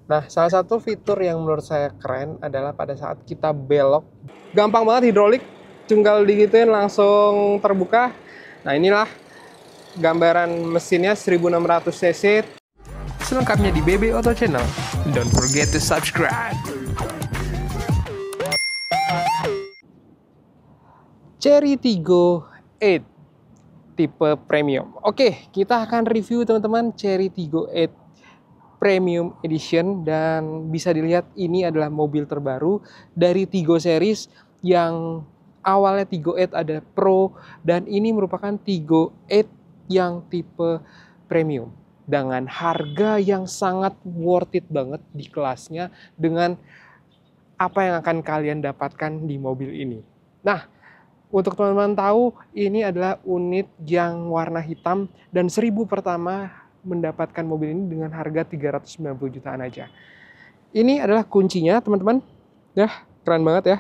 Nah, salah satu fitur yang menurut saya keren adalah pada saat kita belok, gampang banget hidrolik, tinggal digituin langsung terbuka. Nah, inilah gambaran mesinnya 1600 cc. Selengkapnya di BB Auto Channel. Don't forget to subscribe. Chery Tiggo 8 tipe premium. Oke, kita akan review teman-teman Chery Tiggo 8 Premium Edition, dan bisa dilihat ini adalah mobil terbaru dari Tiggo series yang awalnya Tiggo 8 ada Pro, dan ini merupakan Tiggo 8 yang tipe premium dengan harga yang sangat worth it banget di kelasnya dengan apa yang akan kalian dapatkan di mobil ini. Nah, untuk teman-teman tahu, ini adalah unit yang warna hitam dan 1000 pertama mendapatkan mobil ini dengan harga 390 jutaan aja. Ini adalah kuncinya teman-teman. Ya, keren banget ya.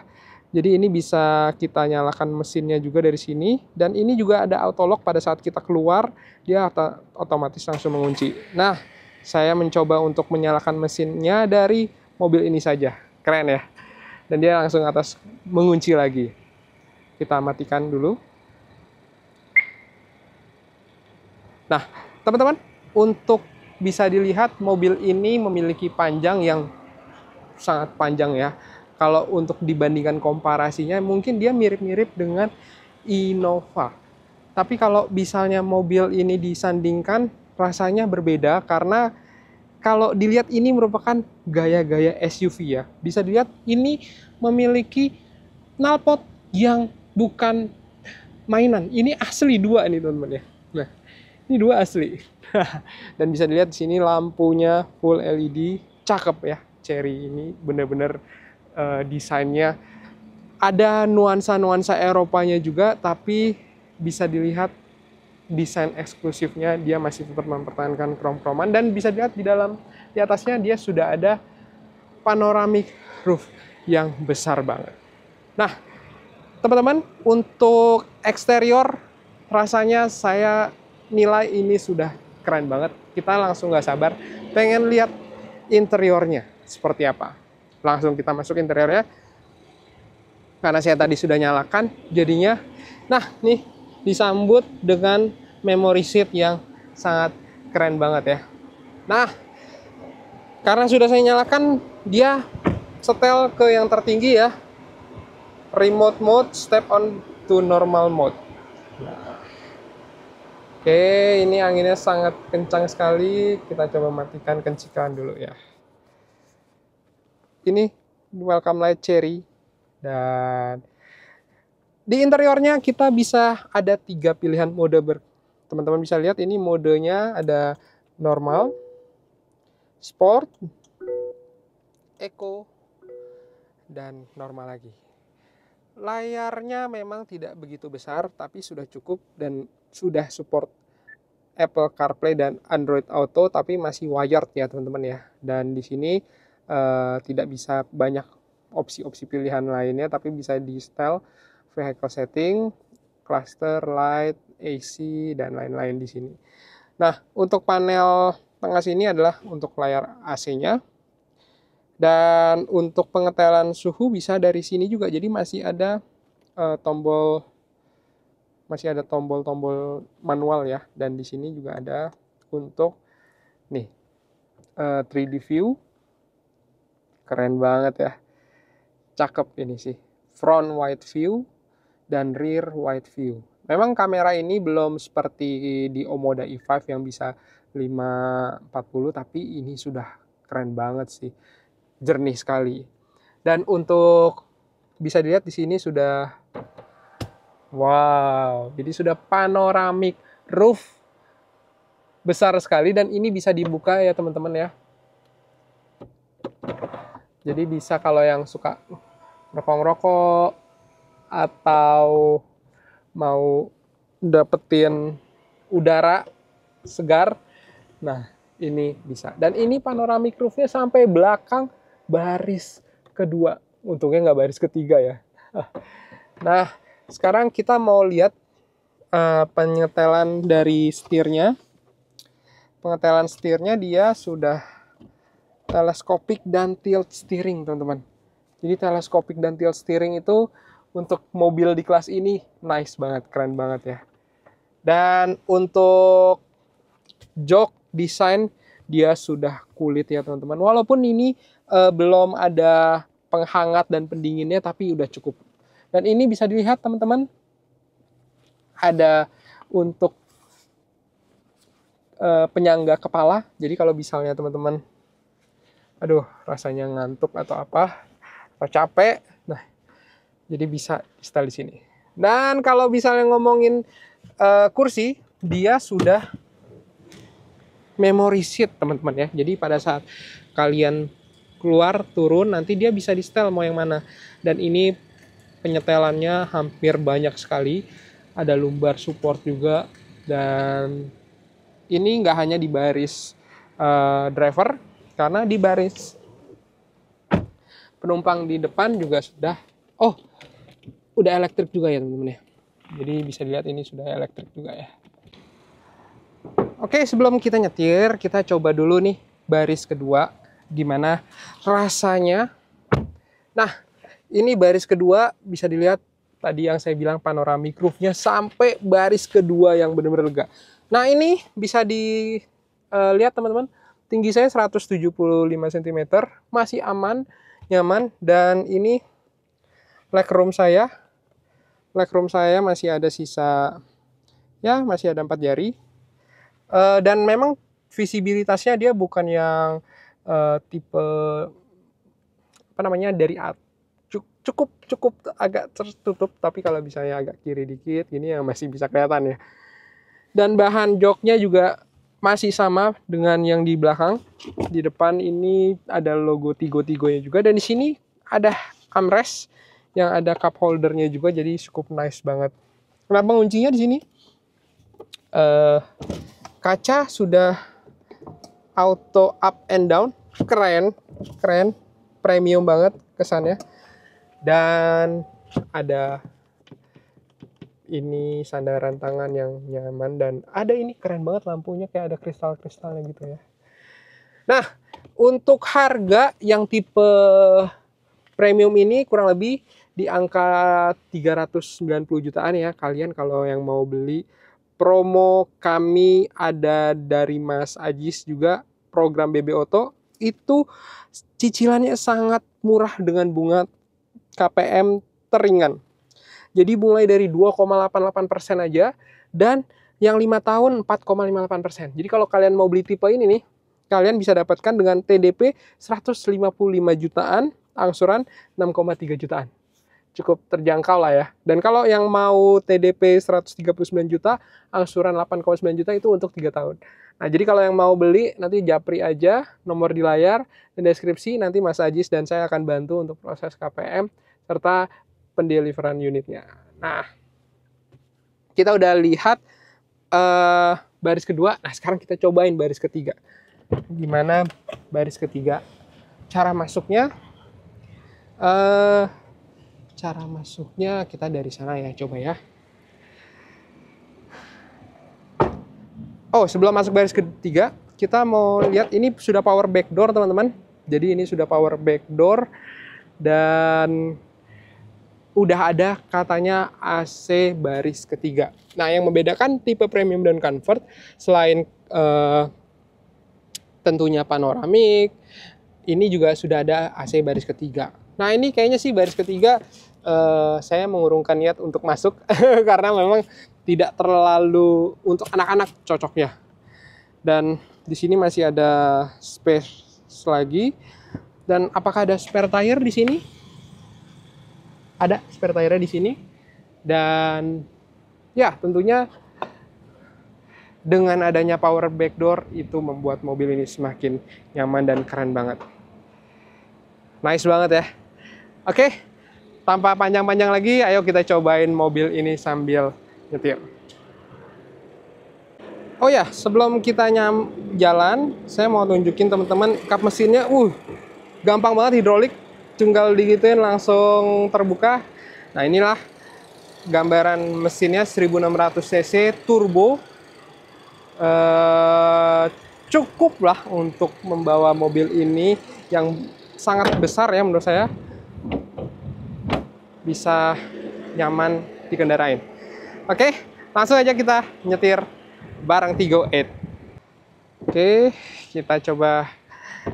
Jadi ini bisa kita nyalakan mesinnya juga dari sini, dan ini juga ada auto lock. Pada saat kita keluar dia otomatis langsung mengunci. Nah, saya mencoba untuk menyalakan mesinnya dari mobil ini saja. Keren ya. Dan dia langsung atas mengunci lagi. Kita matikan dulu. Nah, teman-teman, untuk bisa dilihat mobil ini memiliki panjang yang sangat panjang ya. Kalau untuk dibandingkan komparasinya mungkin dia mirip-mirip dengan Innova. Tapi kalau misalnya mobil ini disandingkan rasanya berbeda, karena kalau dilihat ini merupakan gaya-gaya SUV ya. Bisa dilihat ini memiliki knalpot yang bukan mainan. Ini asli dua nih teman-teman ya. Nah, ini dua asli. Dan bisa dilihat di sini lampunya full LED, cakep ya. Chery ini bener-bener desainnya ada nuansa-nuansa Eropanya juga, tapi bisa dilihat desain eksklusifnya dia masih tetap mempertahankan krom-kroman, dan bisa dilihat di atasnya dia sudah ada panoramic roof yang besar banget. Nah, teman-teman, untuk eksterior rasanya saya nilai ini sudah keren banget. Kita langsung nggak sabar pengen lihat interiornya seperti apa. Langsung kita masuk interiornya. Karena saya tadi sudah nyalakan, jadinya nah nih disambut dengan memory seat yang sangat keren banget ya. Nah, karena sudah saya nyalakan, dia setel ke yang tertinggi ya. Remote mode, step on to normal mode. Oke, ini anginnya sangat kencang sekali. Kita coba matikan kencikan dulu ya. Ini welcome light Chery. Dan di interiornya kita bisa ada 3 pilihan mode. Teman-teman bisa lihat ini modenya ada normal, sport, eco, dan normal lagi. Layarnya memang tidak begitu besar, tapi sudah cukup dan sudah support Apple CarPlay dan Android Auto, tapi masih wired ya teman-teman ya. Dan di sini tidak bisa banyak opsi-opsi pilihan lainnya, tapi bisa di setel vehicle setting, cluster, light, AC, dan lain-lain di sini. Nah, untuk panel tengah sini adalah untuk layar AC-nya. Dan untuk pengetelan suhu bisa dari sini juga. Jadi masih ada tombol-tombol manual ya. Dan di sini juga ada untuk nih 3D view. Keren banget ya. Cakep ini sih. Front wide view dan rear wide view. Memang kamera ini belum seperti di Omoda E5 yang bisa 540, tapi ini sudah keren banget sih. Jernih sekali. Dan untuk bisa dilihat di sini sudah wow, jadi sudah panoramic roof besar sekali, dan ini bisa dibuka ya teman-teman ya. Jadi bisa kalau yang suka rokok-rokok atau mau dapetin udara segar, nah ini bisa. Dan ini panoramic roofnya sampai belakang baris kedua. Untungnya nggak baris ketiga ya. Nah, sekarang kita mau lihat penyetelan dari setirnya. Pengetelan setirnya dia sudah teleskopik dan tilt steering, teman-teman. Jadi teleskopik dan tilt steering itu untuk mobil di kelas ini nice banget, keren banget ya. Dan untuk jok desain dia sudah kulit ya teman-teman. Walaupun ini belum ada penghangat dan pendinginnya, tapi udah cukup. Dan ini bisa dilihat teman-teman, ada untuk penyangga kepala. Jadi kalau misalnya teman-teman, aduh rasanya ngantuk atau apa, atau capek, nah jadi bisa install di sini. Dan kalau misalnya ngomongin kursi, dia sudah memory seat teman-teman ya. Jadi pada saat kalian keluar turun nanti dia bisa di setel mau yang mana. Dan ini penyetelannya hampir banyak sekali. Ada lumbar support juga, dan ini nggak hanya di baris driver, karena di baris penumpang di depan juga sudah, udah elektrik juga ya teman-teman ya. Jadi bisa dilihat ini sudah elektrik juga ya. Oke, sebelum kita nyetir, kita coba dulu nih baris kedua, gimana rasanya. Nah, ini baris kedua bisa dilihat tadi yang saya bilang panoramic roof-nya sampai baris kedua yang benar-benar lega. Nah, ini bisa dilihat teman-teman, tinggi saya 175 cm, masih aman, nyaman. Dan ini legroom saya masih ada sisa, ya masih ada 4 jari. Dan memang visibilitasnya dia bukan yang tipe apa namanya dari cukup agak tertutup, tapi kalau misalnya agak kiri dikit gini yang masih bisa kelihatan ya. Dan bahan joknya juga masih sama dengan yang di belakang. Di depan ini ada logo Tigo-Tigonya juga, dan di sini ada armrest yang ada cup holdernya juga, jadi cukup nice banget. Kenapa kuncinya di sini? Kaca sudah auto up and down, keren, premium banget kesannya. Dan ada ini sandaran tangan yang nyaman, dan ada ini keren banget lampunya, kayak ada kristal-kristalnya gitu ya. Nah, untuk harga yang tipe premium ini kurang lebih di angka 390 jutaan ya. Kalian kalau yang mau beli, promo kami ada dari Mas Ajis juga, program BB Auto, itu cicilannya sangat murah dengan bunga KPM teringan. Jadi mulai dari 2,88% aja, dan yang 5 tahun 4,58%. Jadi kalau kalian mau beli tipe ini nih, kalian bisa dapatkan dengan TDP 155 jutaan, angsuran 6,3 jutaan. Cukup terjangkau lah ya. Dan kalau yang mau TDP 139 juta, angsuran 8,9 juta itu untuk 3 tahun. Nah, jadi kalau yang mau beli, nanti japri aja nomor di layar dan deskripsi, nanti Mas Ajis dan saya akan bantu untuk proses KPM serta pendeliveran unitnya. Nah, kita udah lihat baris kedua. Nah, sekarang kita cobain baris ketiga. Gimana baris ketiga? Cara masuknya kita dari sana ya, coba ya. Oh, sebelum masuk baris ketiga, kita mau lihat ini sudah power back door, teman-teman. Jadi ini sudah power back door, dan udah ada katanya AC baris ketiga. Nah, yang membedakan tipe premium dan comfort, selain tentunya panoramik, ini juga sudah ada AC baris ketiga. Nah, ini kayaknya sih baris ketiga saya mengurungkan niat untuk masuk karena memang tidak terlalu untuk anak-anak cocoknya. Dan di sini masih ada space lagi. Dan apakah ada spare tire di sini? Ada spare tire di sini. Dan ya, tentunya dengan adanya power back door itu membuat mobil ini semakin nyaman dan keren banget. Nice banget ya. Oke, tanpa panjang-panjang lagi, ayo kita cobain mobil ini sambil nyetir. Oh ya, sebelum kita jalan, saya mau tunjukin teman-teman kap mesinnya. Gampang banget, hidrolik, tinggal digituin langsung terbuka. Nah, inilah gambaran mesinnya, 1600 cc turbo, cukup lah untuk membawa mobil ini yang sangat besar ya menurut saya. Bisa nyaman dikendarain. Oke, langsung aja kita nyetir bareng Tigo 8. Oke, kita coba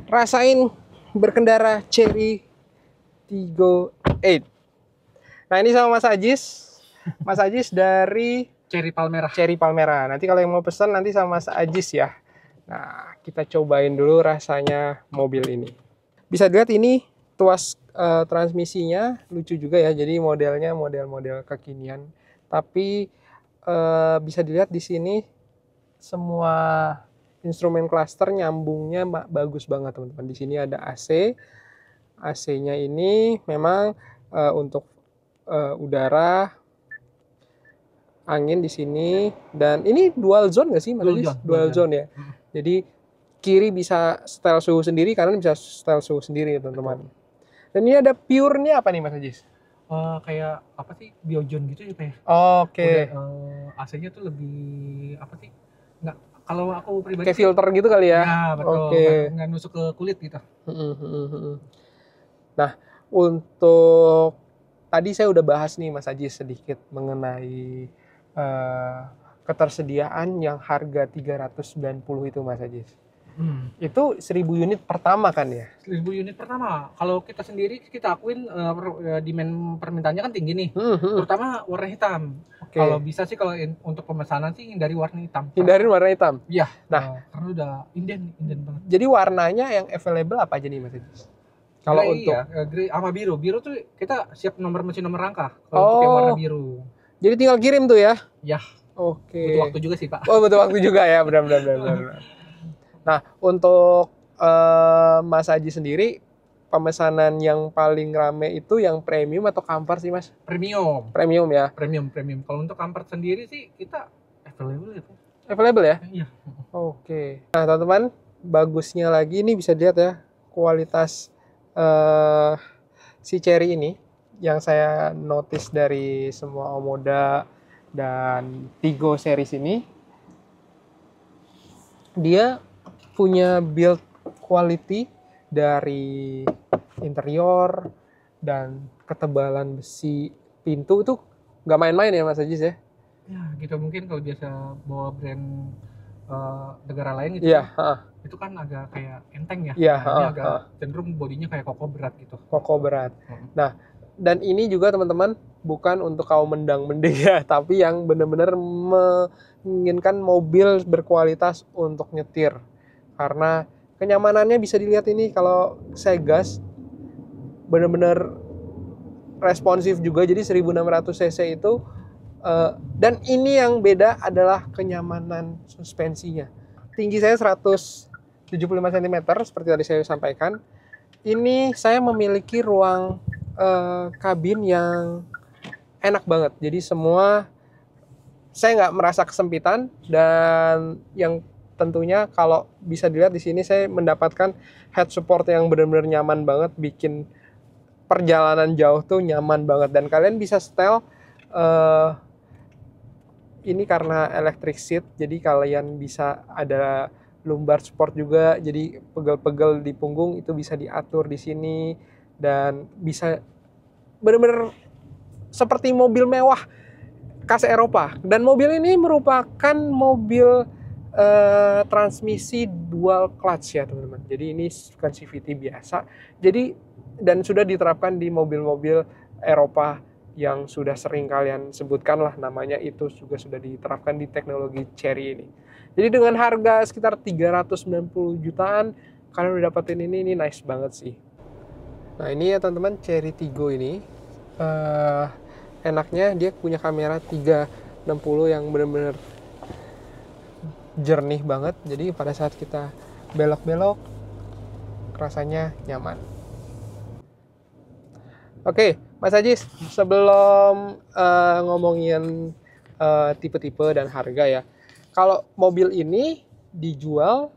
rasain berkendara Chery Tigo 8. Nah, ini sama Mas Ajis. Mas Ajis dari Chery Palmera. Chery Palmera. Nanti kalau yang mau pesan nanti sama Mas Ajis ya. Nah, kita cobain dulu rasanya mobil ini. Bisa dilihat ini tuas transmisinya lucu juga ya. Jadi modelnya model-model kekinian. Tapi bisa dilihat di sini semua instrumen cluster nyambungnya bagus banget teman-teman. Di sini ada AC. AC-nya ini memang untuk udara, angin di sini, dan ini dual zone nggak sih? Dual zone ya. Jadi kiri bisa setel suhu sendiri, kanan bisa setel suhu sendiri teman-teman. Dan ini ada pure-nya apa nih Mas Ajis? Kayak apa sih, Biojon gitu ya kayak. Oke. AC-nya tuh lebih apa sih? Nggak, kalau aku pribadi kayak filter gitu kali ya. Ya betul. Oke. Nggak nusuk ke kulit gitu. Nah, untuk tadi saya udah bahas nih Mas Ajis sedikit mengenai ketersediaan yang harga 390 itu Mas Ajis. Itu 1000 unit pertama kan ya? 1000 unit pertama. Kalau kita sendiri kita akuin demand permintaannya kan tinggi nih. Terutama warna hitam. Okay. Kalau bisa sih kalau untuk pemesanan sih hindari warna hitam. Hindarin warna hitam? Iya. Nah, karena udah inden banget. Jadi warnanya yang available apa aja nih Mas Ajis? Kalau untuk grey sama biru. Biru tuh kita siap nomor rangka kalau untuk yang warna biru. Jadi tinggal kirim tuh ya? Ya. Oke. Butuh waktu juga sih Pak. Oh butuh waktu juga ya, benar. Nah untuk Mas Aji sendiri pemesanan yang paling rame itu yang premium atau Comfort sih Mas? Premium. Premium ya? Premium. Kalau untuk Comfort sendiri sih kita available ya Pak. Available ya? Iya. Oke. Nah teman-teman, bagusnya lagi ini bisa dilihat ya kualitas si Chery ini yang saya notice dari semua Omoda dan Tigo series ini, dia punya build quality dari interior dan ketebalan besi pintu itu nggak main-main ya Mas Ajis ya? Ya gitu, mungkin kalau biasa bawa brand negara lain gitu ya, itu kan agak kayak enteng ya. Iya, ini agak cenderung bodinya kayak koko berat gitu. Koko berat. Nah, dan ini juga teman-teman bukan untuk kaum mendang-mending ya, tapi yang benar-benar menginginkan mobil berkualitas untuk nyetir. Karena kenyamanannya bisa dilihat ini kalau saya gas benar-benar responsif juga, jadi 1600 cc itu dan ini yang beda adalah kenyamanan suspensinya. Tinggi saya 175 cm seperti tadi saya sampaikan. Ini saya memiliki ruang kabin yang enak banget. Jadi semua saya nggak merasa kesempitan, dan yang tentunya kalau bisa dilihat di sini saya mendapatkan head support yang benar-benar nyaman banget, bikin perjalanan jauh tuh nyaman banget. Dan kalian bisa setel ini karena electric seat, jadi kalian bisa ada lumbar support juga, jadi pegel-pegel di punggung itu bisa diatur di sini dan bisa benar-benar seperti mobil mewah khas Eropa. Dan mobil ini merupakan mobil transmisi dual clutch ya teman-teman. Jadi ini bukan CVT biasa. Jadi dan sudah diterapkan di mobil-mobil Eropa yang sudah sering kalian sebutkan lah namanya, itu juga sudah diterapkan di teknologi Chery ini. Jadi dengan harga sekitar 390 jutaan kalian udah dapetin ini nice banget sih. Nah ini ya teman-teman, Chery Tigo ini enaknya dia punya kamera 360 yang benar-benar jernih banget. Jadi pada saat kita belok-belok rasanya nyaman. Oke, Mas Ajis, sebelum ngomongin tipe-tipe dan harga ya, kalau mobil ini dijual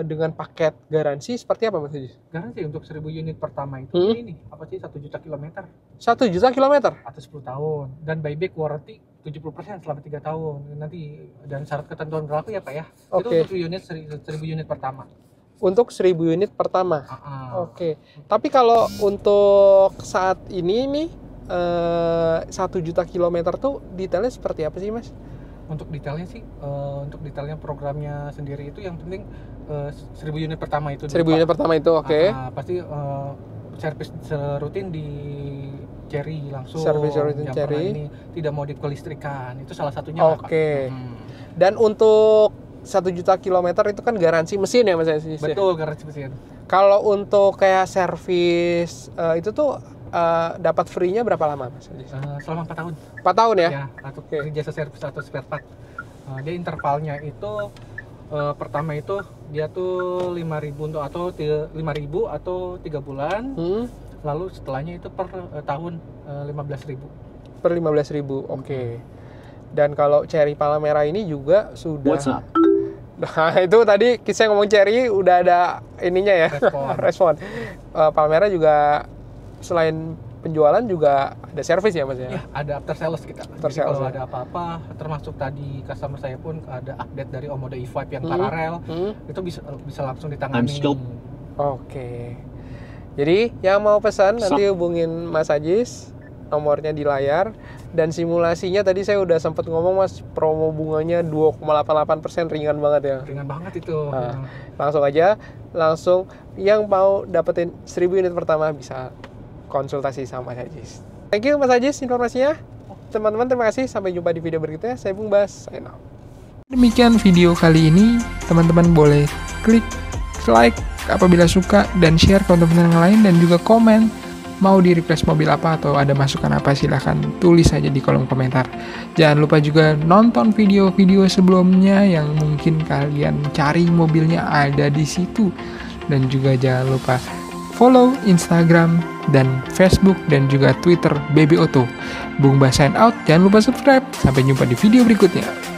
dengan paket garansi seperti apa Mas Ajis? Garansi untuk 1000 unit pertama itu ini apa sih 1 juta kilometer. 1 juta kilometer? Atau 10 tahun. Dan buyback warranty 70% selama 3 tahun. Nanti dan syarat ketentuan berlaku ya Pak ya. Oke. Itu untuk unit 1000 unit pertama. Untuk 1000 unit pertama. Oke. Tapi kalau untuk saat ini nih 1 juta kilometer tuh detailnya seperti apa sih Mas? Untuk detailnya sih, untuk detailnya programnya sendiri itu yang penting 1000 unit pertama itu. 1000 unit pertama itu, oke. Pasti servis rutin di Cherry langsung. Servis rutin Cherry. Ini tidak modif kelistrikan, itu salah satunya. Oke. Dan untuk 1 juta kilometer itu kan garansi mesin ya Mas? Betul, garansi mesin. Kalau untuk kayak servis itu tuh dapat free-nya berapa lama Mas? Selama 4 tahun. 4 tahun ya? Ya, atau jasa servis atau spare part. Dia intervalnya itu pertama itu dia tuh 5.000 untuk atau 5.000 atau 3 bulan. Lalu setelahnya itu per tahun 15.000. Per 15.000. Oke. Dan kalau Cherry Palmera ini juga sudah. What's up? Nah, itu tadi saya ngomong Cherry udah ada ininya ya. Respon. Palmera juga selain penjualan juga ada servis ya Mas ya? Ya, ada after sales kita. Jadi kalau ada apa-apa, termasuk tadi customer saya pun ada update dari Omoda E5 yang paralel, itu bisa langsung ditangani. Oke. Jadi yang mau pesan nanti hubungin Mas Ajis, nomornya di layar. Dan simulasinya tadi saya udah sempat ngomong Mas, promo bunganya 2,88%, ringan banget ya. Ringan banget itu. Nah, langsung aja, yang mau dapetin 1000 unit pertama bisa konsultasi sama Mas Ajis. Thank you Mas Ajis informasinya. Teman-teman terima kasih, sampai jumpa di video berikutnya. Saya Bung Bas, sign out. Demikian video kali ini, teman-teman boleh klik like apabila suka dan share ke teman-teman yang lain, dan juga komen mau di request mobil apa atau ada masukan apa, silahkan tulis saja di kolom komentar. Jangan lupa juga nonton video-video sebelumnya yang mungkin kalian cari mobilnya ada di situ, dan juga jangan lupa follow Instagram dan Facebook dan juga Twitter BB Auto. Bung Bas sign out, jangan lupa subscribe. Sampai jumpa di video berikutnya.